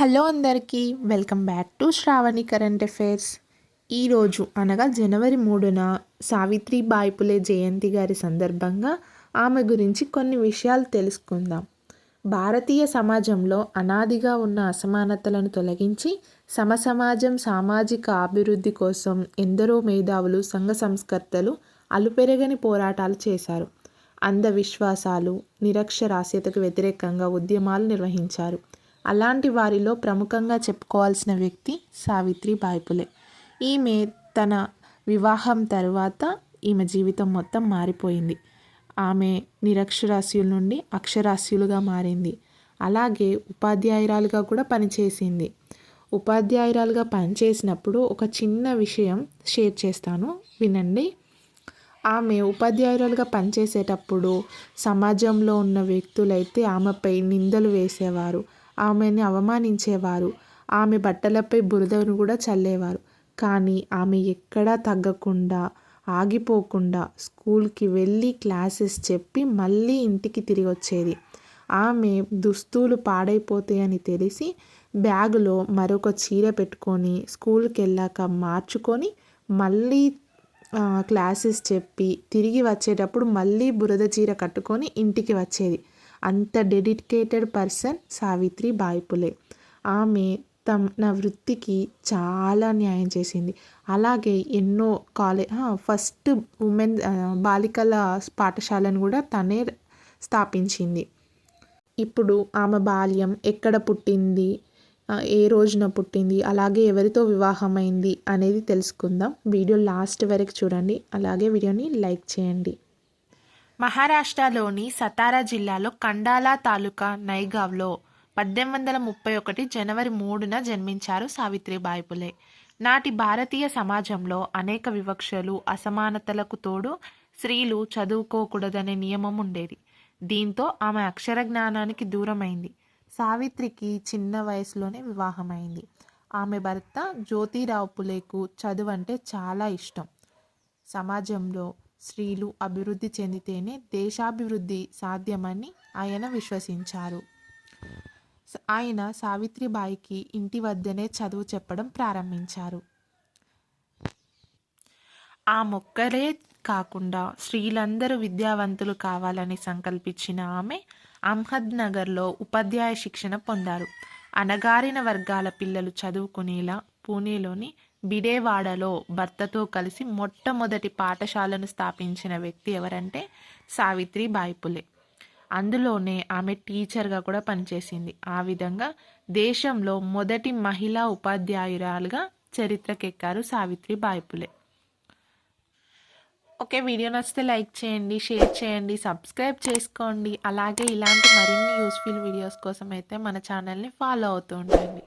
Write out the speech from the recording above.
Hello అందరికీ welcome back to Shravani current affairs. ఈరోజు అనగా జనవరి 3న సావిత్రిబాయి పులే జయంతి గారి సందర్భంగా ఆమె గురించి కొన్ని విషయాలు తెలుసుకుందాం. భారతీయ సమాజంలో అనాదిగా ఉన్న అసమానతలను తొలగించి సమసమాజం సామాజిక అభివృద్ధి కోసం ఎందరో మేధావులు సంఘ సంస్కర్తలు అలుపెరగని పోరాటాలు చేశారు. అంధవిశ్వాసాలు నిరక్షరాస్యతకు వ్యతిరేకంగా ఉద్యమాలు నిర్వహించారు. అలాంటి వారిలో ప్రముఖంగా చెప్పుకోవాల్సిన వ్యక్తి సావిత్రిబాయి పులే. ఈమె తన వివాహం తరువాత ఈమె జీవితం మొత్తం మారిపోయింది. ఆమె నిరక్షరాస్యుల నుండి అక్షరాస్యులుగా మారింది. అలాగే ఉపాధ్యాయురాలుగా కూడా పనిచేసింది. ఉపాధ్యాయురాలుగా పనిచేసినప్పుడు ఒక చిన్న విషయం షేర్ చేస్తాను, వినండి. ఆమె ఉపాధ్యాయురాలుగా పనిచేసేటప్పుడు సమాజంలో ఉన్న వ్యక్తులైతే ఆమెపై నిందలు వేసేవారు, ఆమెని అవమానించేవారు, ఆమె బట్టలపై బురదను కూడా చల్లేవారు. కానీ ఆమె ఎక్కడా తగ్గకుండా ఆగిపోకుండా స్కూల్కి వెళ్ళి క్లాసెస్ చెప్పి మళ్ళీ ఇంటికి తిరిగి వచ్చేది. ఆమె దుస్తులు పాడైపోతాయని తెలిసి బ్యాగులో మరొక చీర పెట్టుకొని స్కూల్కి వెళ్ళాక మార్చుకొని మళ్ళీ క్లాసెస్ చెప్పి తిరిగి వచ్చేటప్పుడు మళ్ళీ బురద చీర కట్టుకొని ఇంటికి వచ్చేది. అంత డెడికేటెడ్ పర్సన్ సావిత్రిబాయి పులే. ఆమె తన వృత్తికి చాలా న్యాయం చేసింది. అలాగే ఎన్నో ఫస్ట్ ఉమెన్ బాలికల పాఠశాలను కూడా తనే స్థాపించింది. ఇప్పుడు ఆమె బాల్యం, ఎక్కడ పుట్టింది, ఏ రోజున పుట్టింది, అలాగే ఎవరితో వివాహమైంది అనేది తెలుసుకుందాం. వీడియో లాస్ట్ వరకు చూడండి, అలాగే వీడియోని లైక్ చేయండి. మహారాష్ట్రలోని సతారా జిల్లాలో కండాలా తాలూకా నైగావ్లో 1831 జనవరి 3న జన్మించారు సావిత్రిబాయి పులే. నాటి భారతీయ సమాజంలో అనేక వివక్షలు, అసమానతలకు తోడు స్త్రీలు చదువుకోకూడదనే నియమం ఉండేది. దీంతో ఆమె అక్షర జ్ఞానానికి దూరమైంది. సావిత్రికి చిన్న వయసులోనే వివాహమైంది. ఆమె భర్త జ్యోతిరావు పులేకు చదువు అంటే చాలా ఇష్టం. సమాజంలో స్త్రీలు అభివృద్ధి చెందితేనే దేశాభివృద్ధి సాధ్యమని ఆయన విశ్వసించారు. ఆయన సావిత్రిబాయికి ఇంటి వద్దనే చదువు చెప్పడం ప్రారంభించారు. ఆ మొక్కలే కాకుండా స్త్రీలందరూ విద్యావంతులు కావాలని సంకల్పించిన ఆమె అహ్మద్నగర్లో ఉపాధ్యాయ శిక్షణ పొందారు. అణగారిన వర్గాల పిల్లలు చదువుకునేలా పూణేలోని బిడేవాడలో భర్తతో కలిసి మొట్టమొదటి పాఠశాలను స్థాపించిన వ్యక్తి ఎవరంటే సావిత్రిబాయి పులే. అందులోనే ఆమె టీచర్గా కూడా పనిచేసింది. ఆ విధంగా దేశంలో మొదటి మహిళా ఉపాధ్యాయురాలుగా చరిత్రకెక్కారు సావిత్రిబాయి పులే. ఓకే, వీడియో నచ్చితే లైక్ చేయండి, షేర్ చేయండి, సబ్స్క్రైబ్ చేసుకోండి. అలాగే ఇలాంటి మరిన్ని యూస్ఫుల్ వీడియోస్ కోసం అయితే మన ఛానల్ని ఫాలో అవుతూ ఉండండి.